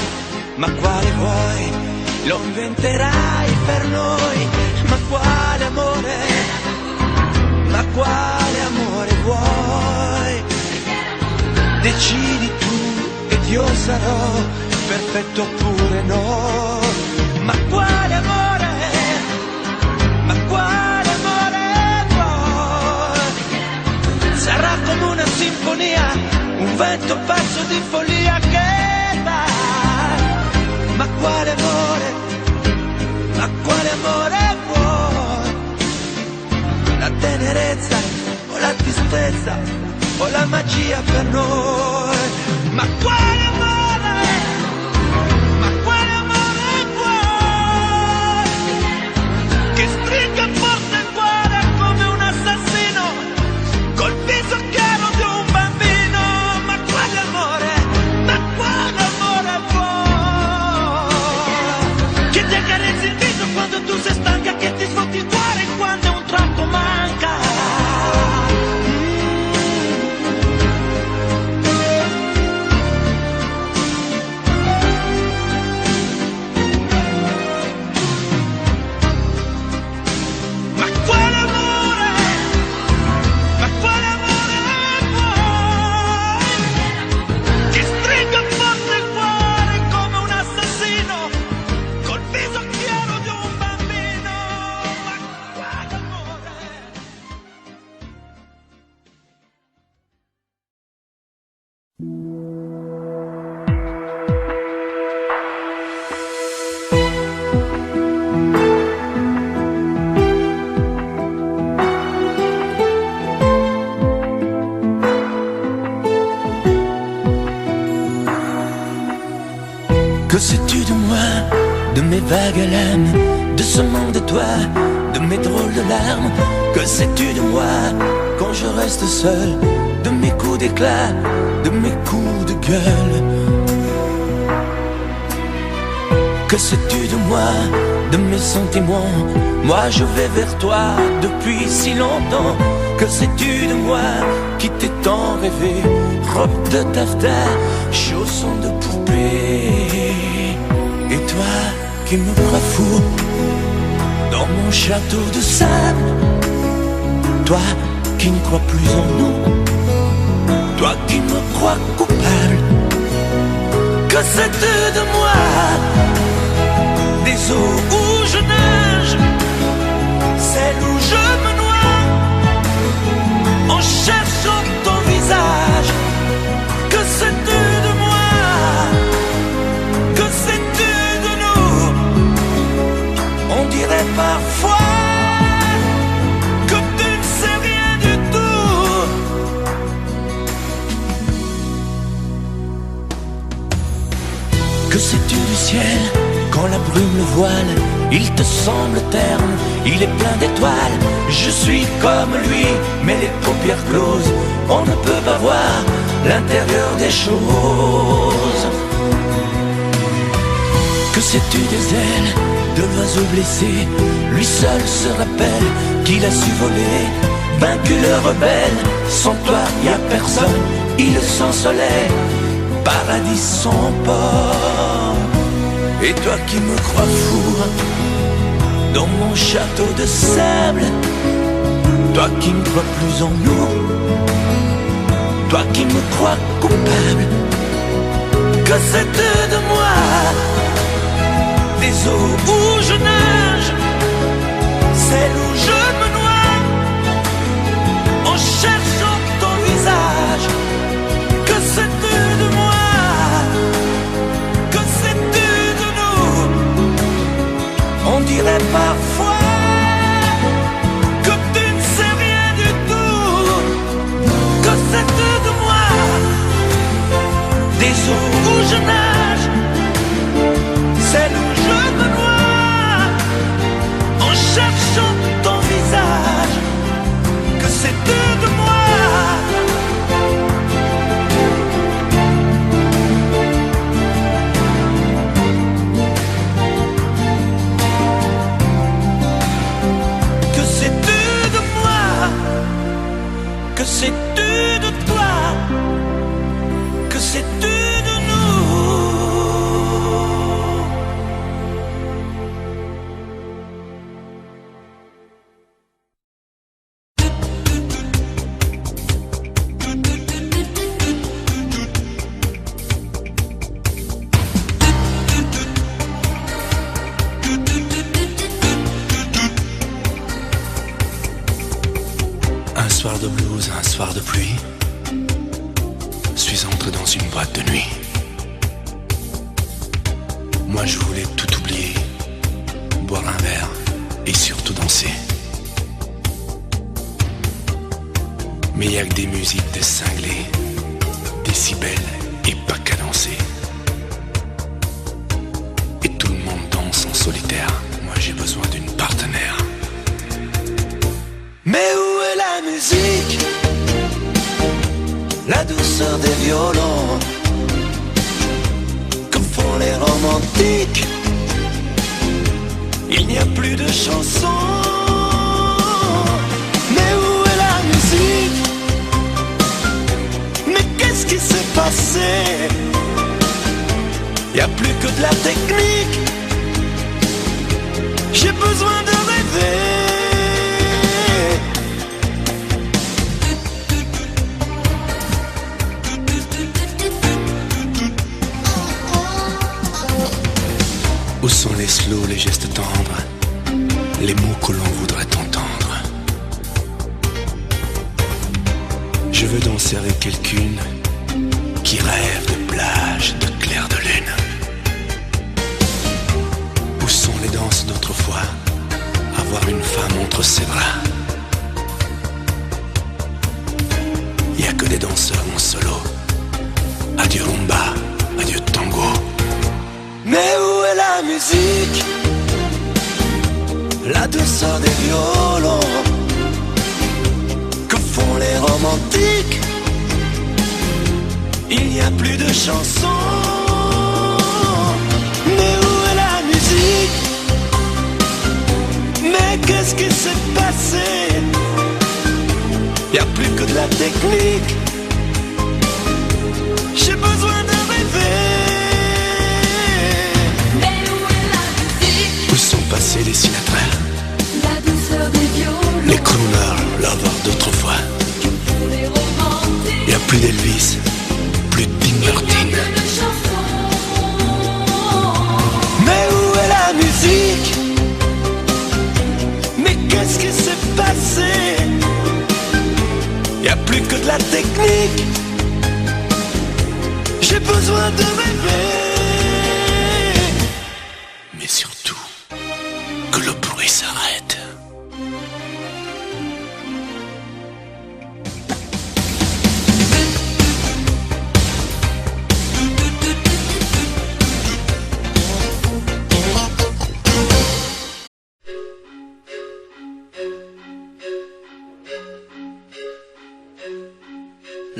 ma quale vuoi? Lo inventerai per noi, ma quale amore? Ma quale amore vuoi? Decidi tu ed io sarò perfetto oppure no, ma quale amore? Ma quale amore vuoi? Sarà come una sinfonia, un vento pazzo di follia che va. Ma quale amore? Ma quale amore vuoi? La tenerezza o la tristezza o la magia per noi? Ma quale amore? Ma quale amore vuoi? Che stringa forte il cuore come un assassino col viso chiaro di un bambino? Ma quale amore? Ma quale amore vuoi? Che ti accarezzi il viso quando tu sei stanca, che ti sfotti il cuore quando un tratto manca. Ma quale amore? Ma quale amore vuoi? Che stringa forte il cuore come un assassino col viso chiaro di un bambino? Ma quale amore? Que sais-tu de moi, de mes vagues à l'âme, de ce monde de toi, de mes drôles de larmes? Que sais-tu de moi quand je reste seul, de mes coups d'éclat, de mes coups de gueule? Que sais-tu de moi, de mes sentiments? Moi je vais vers toi depuis si longtemps. Que sais-tu de moi qui t'ai tant rêvé? Robe de taffetas, chaussons de poupée. Et toi qui me crois fou dans mon château de sable, toi qui ne crois plus en nous, toi qui me crois coupable. Que sais-tu de moi, des eaux où je nage, celles où je me noie en cherchant ton visage? Que sais-tu de moi? Que sais-tu de nous? On dirait parfois que tu ne sais rien du tout. Que sais-tu du ciel quand la brume le voile? Il te semble terne, il est plein d'étoiles. Je suis comme lui, mais les paupières closes, on ne peut pas voir l'intérieur des choses. Que sais-tu des ailes de l'oiseau blessé? Lui seul se rappelle qu'il a su voler vaincu le rebelle. Sans toi y a personne, île sans soleil, paradis sans port. Et toi qui me crois fou dans mon château de sable, toi qui ne crois plus en nous, toi qui me crois coupable, que c'est de moi des eaux où je nage, celle où je me noie en cherchant ton visage, que c'est de moi, que c'est de nous. On dirait parfois que tu ne sais rien du tout, que c'est de moi des eaux où je nage, celle où je me noie en cherchant ton visage, que c'est de moi. Que c'est de moi, que c'est de toi, que c'est de nous. Un soir de blues, un soir de pluie, suis entré dans une boîte de nuit. Moi je voulais tout oublier, boire un verre et surtout danser. Mais y a que des musiques de cinglés, décibels et pas cadencés. Et tout le monde danse en solitaire, moi j'ai besoin d'une partenaire. Mais où est la musique, la douceur des violons, que font les romantiques? Il n'y a plus de chansons. Mais où est la musique? Mais qu'est-ce qui s'est passé? Il n'y a plus que de la technique. J'ai besoin de rêver. Où sont les slows, les gestes tendres, les mots que l'on voudrait entendre? Je veux danser avec quelqu'une qui rêve de plage, de clair de lune. Où sont les danses d'autrefois, avoir une femme entre ses bras? Y a que des danseurs en solo. Adieu rumba, adieu tango. Mais où est la musique, la douceur des violons, que font les romantiques? Il n'y a plus de chansons. Mais où est la musique? Mais qu'est-ce qui s'est passé? Il n'y a plus que de la technique. J'ai besoin de rêver. Passés les Sinatra, La douceur des violons, les crooners, lovers d'autrefois. Y a plus d'Elvis, plus de Dean Martin. Mais où est la musique? Mais qu'est-ce qui s'est passé? Y a plus que de la technique. J'ai besoin de rêver. Mais surtout, que le bruit s'arrête.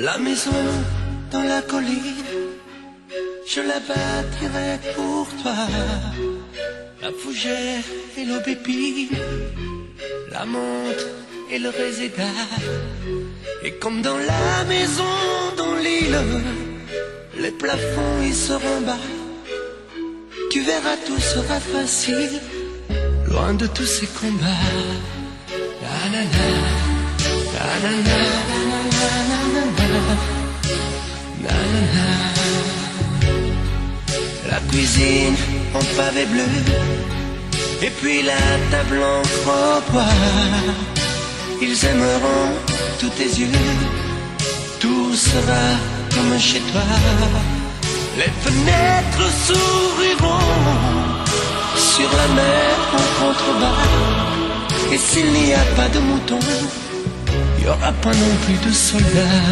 La maison dans la colline, je la bâtirai pour toi. La fougère et l'aubépine, la menthe et le résédar. Et comme dans la maison, dans l'île, les plafonds y seront bas. Tu verras, tout sera facile, loin de tous ces combats. Na na na, na na na, na na na, na na na. La cuisine en pavé bleu, et puis la table en croix. Ils aimeront tous tes yeux, tout sera comme chez toi. Les fenêtres s'ouvriront sur la mer en contrebas. Et s'il n'y a pas de moutons, il n'y aura pas non plus de soldats.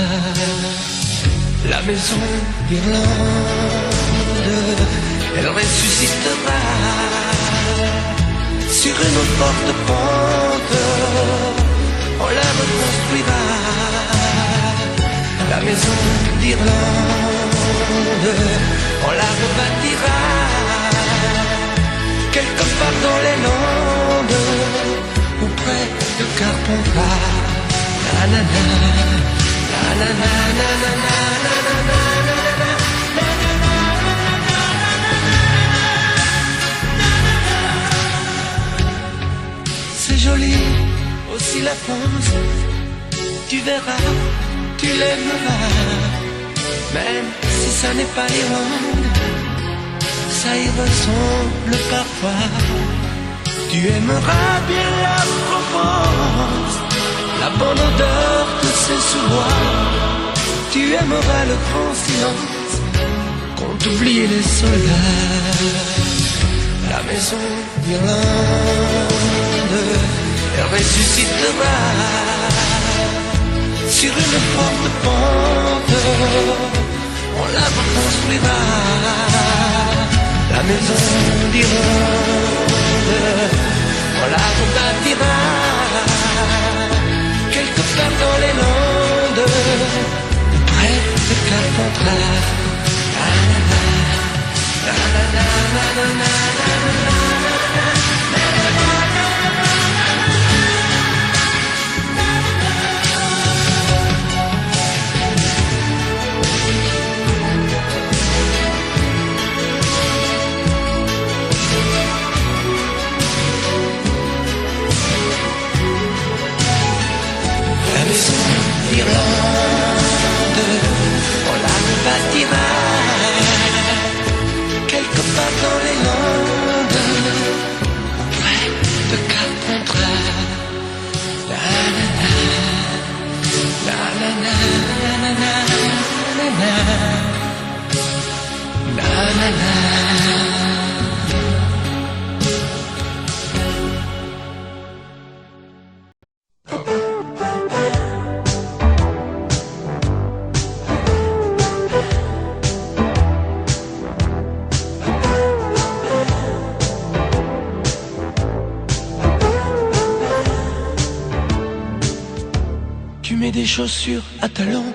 La maison d'Irlande, elle ressuscitera sur une forte pente. On la reconstruira. La maison d'Irlande, on la rebâtira quelque part dans les Landes ou près de Carpentras. Na na na, na na na na na na na na. C'est joli aussi la France, tu verras, tu l'aimeras, même si ça n'est pas l'Irlande, ça y ressemble parfois. Tu aimeras bien la Provence, la bonne odeur de ses sous-bois. Tu aimeras le grand silence, quand oublies les soldats. La maison d'Irlande, elle ressuscitera sur une forte pente. On la reconstruira. La maison d'Irlande, on la rebâtira quelque part dans les Landes, près de Carpentras. La maison d'Irlande, on la rebâtira quelque part dans les Landes, près de Carpentras. La la la, la la la, la la la, la la la. Tu mets des chaussures à talons,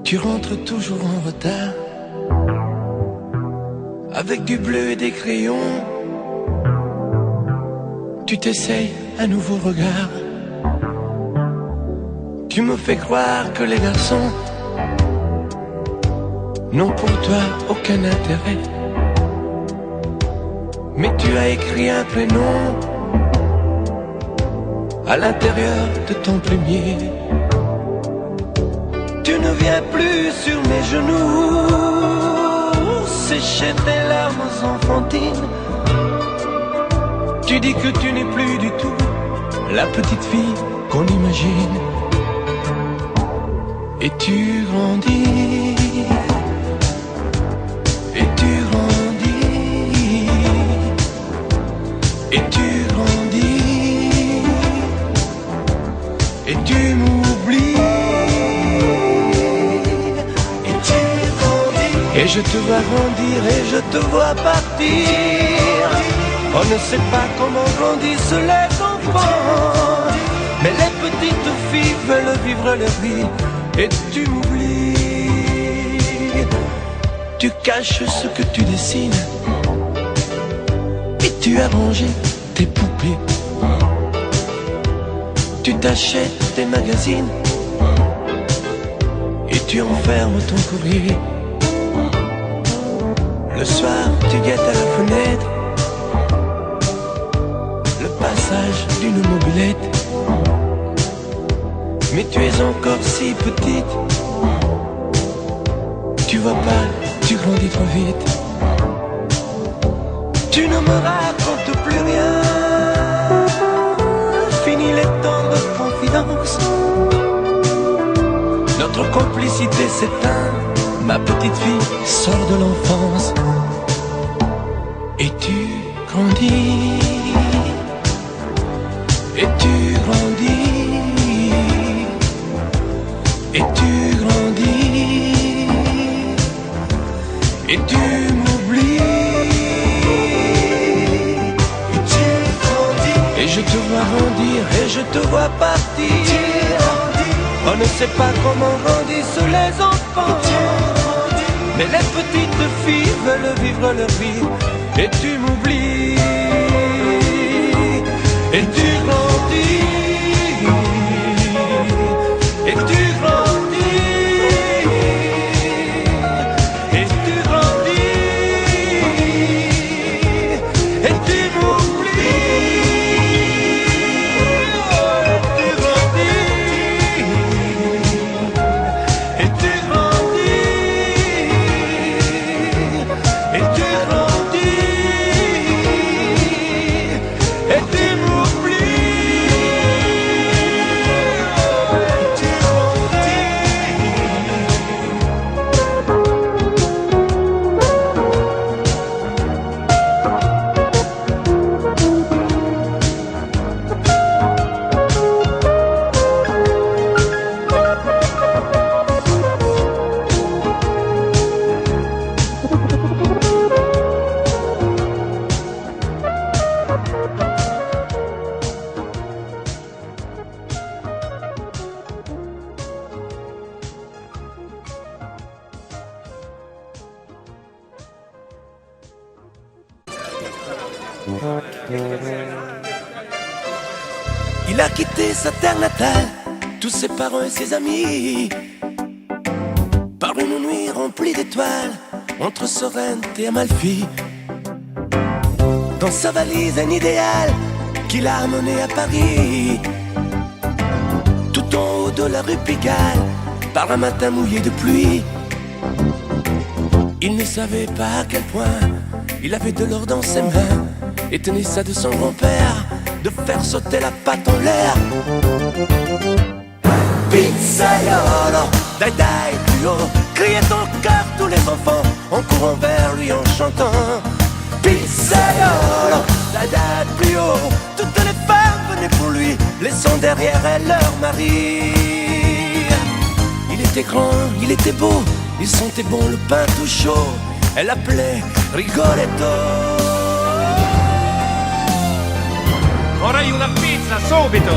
tu rentres toujours en retard, avec du bleu et des crayons. Tu t'essayes un nouveau regard. Tu me fais croire que les garçons n'ont pour toi aucun intérêt. Mais tu as écrit un prénom à l'intérieur de ton plumier. Tu ne viens plus sur mes genoux sécher tes larmes enfantines. Tu dis que tu n'es plus du tout la petite fille qu'on imagine. Et tu grandis, et tu grandis, et tu grandis, et tu m'oublies, et tu grandis. Et je te vois grandir et je te vois partir. On ne sait pas comment grandissent les enfants, mais les petites filles veulent vivre leur vie. Et tu m'oublies. Tu caches ce que tu dessines, et tu as rangé tes poupées. Tu t'achètes des magazines et tu enfermes ton courrier. Le soir, tu guettes à la fenêtre le passage d'une mobilette. Mais tu es encore si petite, tu vois pas, tu grandis trop vite. Tu ne me racontes plus rien. Fini les tendres confidences. Notre complicité s'éteint. Ma petite fille sort de l'enfance. Et tu grandis. Et tu grandis. Et tu grandis. Et tu m'oublies. Et je te vois grandir, et je te vois partir. On ne sait pas comment grandissent les enfants, mais les petites filles veulent vivre leur vie. Et tu m'oublies. Et tu grandis. Et tu grandis. Et tu grandis. Et tu m'oublies. Il a quitté sa terre natale, tous ses parents et ses amis, par une nuit remplie d'étoiles, entre Sorrente et Amalfi. Dans sa valise un idéal qu'il a amené à Paris, tout en haut de la rue Pigalle, par un matin mouillé de pluie. Il ne savait pas à quel point il avait de l'or dans ses mains, et tenait ça de son grand-père, de faire sauter la patte en l'air. Pizzaiolo, dai dai plus haut, criait encore tous les enfants en courant vers lui en chantant. Pizzaiolo, dai dai plus haut, toutes les femmes venaient pour lui, laissant derrière elles leur mari. Il était grand, il était beau, il sentait bon le pain tout chaud. Elle l'appelait Rigoletto. Vorrei una pizza, subito!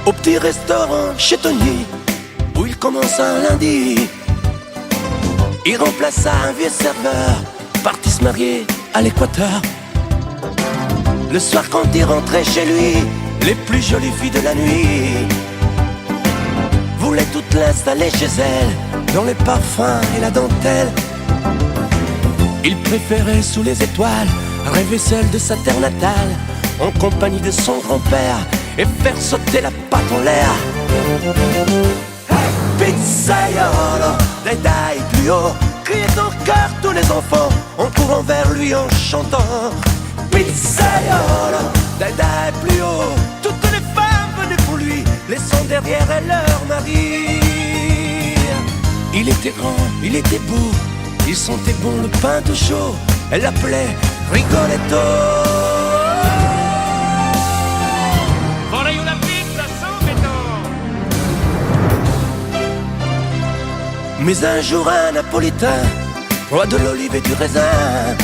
Au petit restaurant chez Tony, où il commença un lundi, il remplaça un vieux serveur, parti se marier à l'Équateur. Le soir quand il rentrait chez lui, les plus jolies filles de la nuit voulaient toutes l'installer chez elle, dans les parfums et la dentelle. Il préférait sous les étoiles rêver seul de sa terre natale, en compagnie de son grand-père, et faire sauter la patte en l'air. Hey, pizzaiolo, dai dai plus haut, criaient encore tous les enfants en courant vers lui en chantant. Pizzaiolo, dai dai plus haut, toutes les femmes venaient pour lui, laissant derrière elles leur mari. Il était grand, il était beau, il sentait bon le pain tout chaud. Elle l'appelait Rigoletto. Vorrei una pizza, subito! Mais un jour un Napolitain, roi de l'olive et du raisin,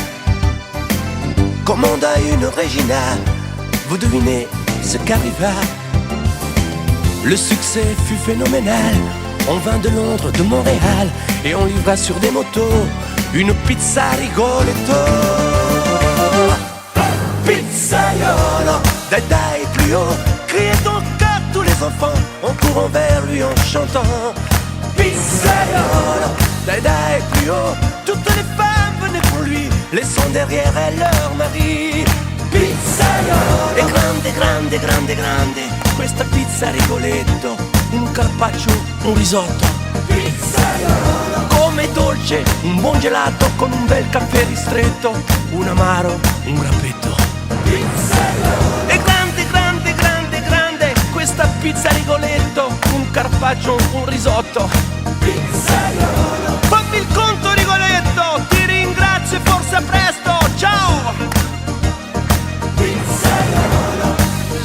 commanda une Regina. Vous devinez ce qu'arriva. Le succès fut phénoménal. On vint de Londres, de Montréal, et on livra sur des motos une pizza Rigoletto. Pizzaiolo, dai dai plus haut, criez donc à tous les enfants en courant vers lui en chantant. Pizzaiolo, dai dai plus haut, toutes les femmes venaient pour lui, laissant derrière elles leur mari. Pizzaiolo, e grande, grande, grande, grande, questa pizza Rigoletto, un carpaccio, un risotto. Pizzaiolo, come dolce, un buon gelato con un bel caffè ristretto, un amaro, un grappetto. Pizzaiolo, e grande, grande, grande, grande, questa pizza Rigoletto, un carpaccio, un risotto. Pizzaiolo, fammi il conto Rigoletto, ti ringrazio e forse a presto, ciao! Pizzaiolo,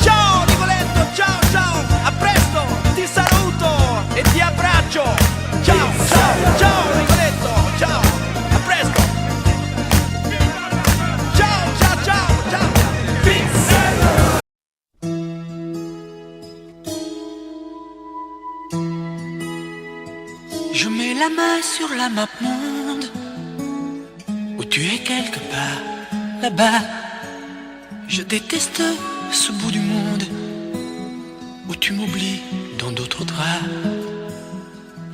ciao Rigoletto, ciao ciao, a presto, ti saluto e ti abbraccio, ciao ciao ciao Rigoletto, ciao, a presto, ciao ciao ciao ciao, Pizzaiolo. Je mets la main sur la map monde, où tu es quelque part là-bas. Je déteste ce bout du monde, où tu m'oublies dans d'autres draps.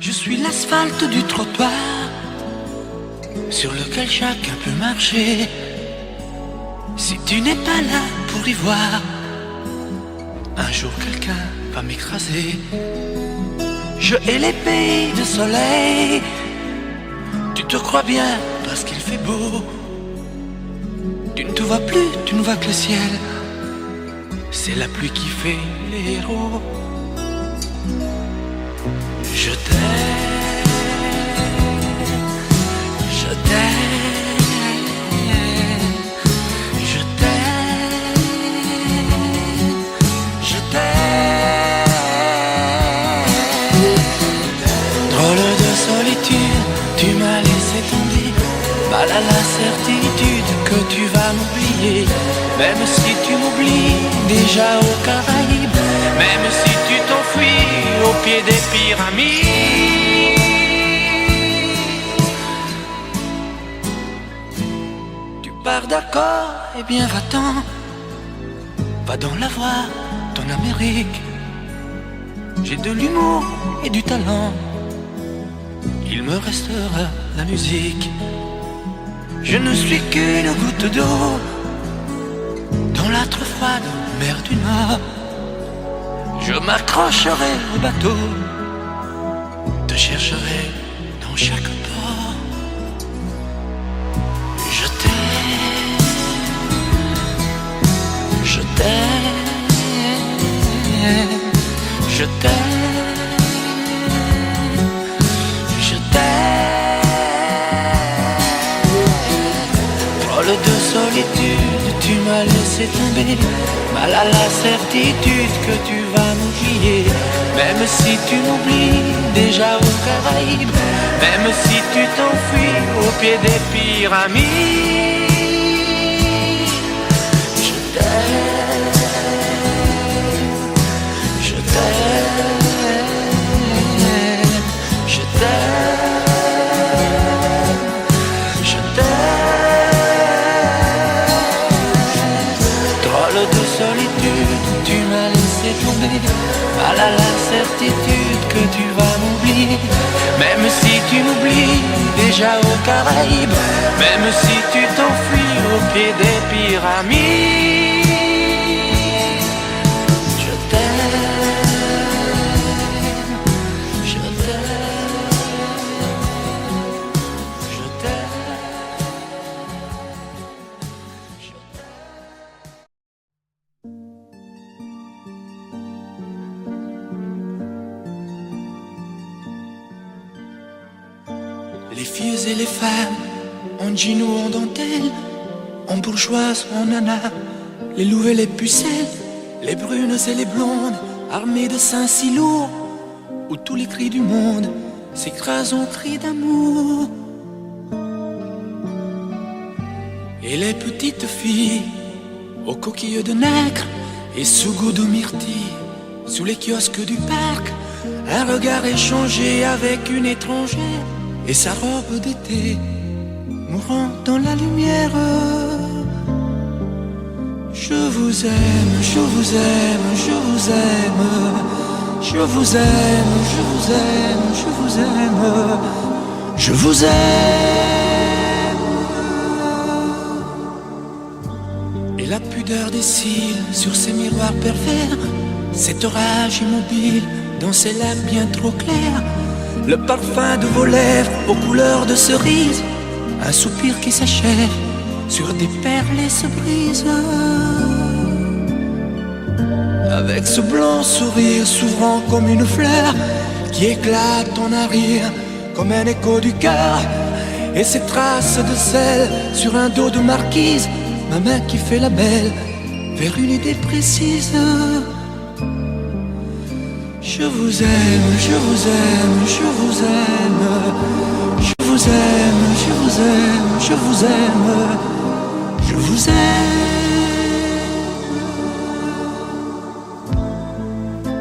Je suis l'asphalte du trottoir, sur lequel chacun peut marcher. Si tu n'es pas là pour y voir, un jour quelqu'un va m'écraser. Je hais les pays de soleil, tu te crois bien parce qu'il fait beau. Tu ne te vois plus, tu ne vois que le ciel, c'est la pluie qui fait les héros. Je t'aime, je t'aime, je t'aime, je t'aime. Drôle de solitude, tu m'as laissé tomber, mal à la certitude que tu vas m'oublier. Même si tu m'oublies déjà aux Caraïbes, même si tu t'enfuis au pied des pyramides. Tu pars d'accord, eh bien va-t'en, va dans la voie ton Amérique. J'ai de l'humour et du talent, il me restera la musique. Je ne suis qu'une goutte d'eau dans la trop froide mer du Nord. Je m'accrocherai au bateau, te chercherai dans chaque port. Je t'aime, je t'aime, je t'aime, je t'aime. Drôle de solitude, tu m'as laissé tomber, mal à la certitude que tu vas m'oublier. Même si tu m'oublies déjà aux Caraïbes, même si tu t'enfuis au pied des pyramides. Je t'aime, je t'aime, je t'aime, je t'aime. Drôle de solitude, tu m'as laissé tomber, mal à la certitude que tu vas m'oublier. Même si tu m'oublies déjà aux Caraïbes, même si tu t'enfuis au pied des pyramides. Je t'aime, je t'aime, je t'aime. Les filles et les femmes, en jean ou en dentelle, en bourgeoise ou en nana, les louves et les pucelles, les brunes et les blondes, armées de seins si lourds, où tous les cris du monde s'écrasent en cris d'amour. Et les petites filles, aux coquilles de nacre et sous goût de myrtille, sous les kiosques du parc, un regard échangé avec une étrangère et sa robe d'été mourant dans la lumière. Je vous aime, je vous aime, je vous aime. Je vous aime, je vous aime, je vous aime. Je vous aime. Et la pudeur des cils sur ces miroirs pervers, cet orage immobile dans ces lacs bien trop clairs, le parfum de vos lèvres aux couleurs de cerise, un soupir qui s'achève sur des perles et se brise. Avec ce blanc sourire s'ouvrant comme une fleur qui éclate en un rire comme un écho du cœur, et ces traces de sel sur un dos de marquise, ma main qui fait la belle vers une idée précise. Je vous aime, je vous aime, je vous aime. Je vous aime, je vous aime, je vous aime. Je vous aime.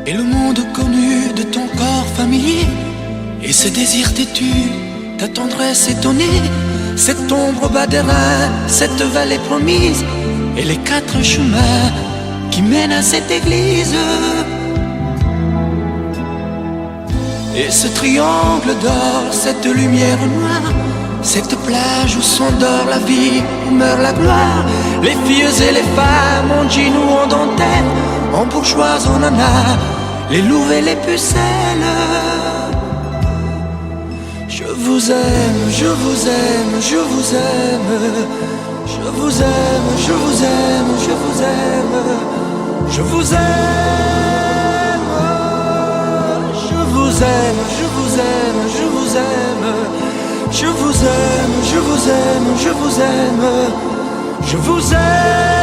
Et le monde connu de ton corps familier, et ce désir têtu, ta tendresse étonnée, cette ombre au bas des reins, cette vallée promise, et les 4 chemins qui mènent à cette église. Et ce triangle d'or, cette lumière noire, cette plage où s'endort la vie, où meurt la gloire, les filles et les femmes en jean ou en dentelle, en bourgeoise, en nana, les louves et les pucelles. Je vous aime, je vous aime, je vous aime. Je vous aime, je vous aime, je vous aime. Je vous aime. Je vous aime, je vous aime, je vous aime. Je vous aime, je vous aime, je vous aime. Je vous aime.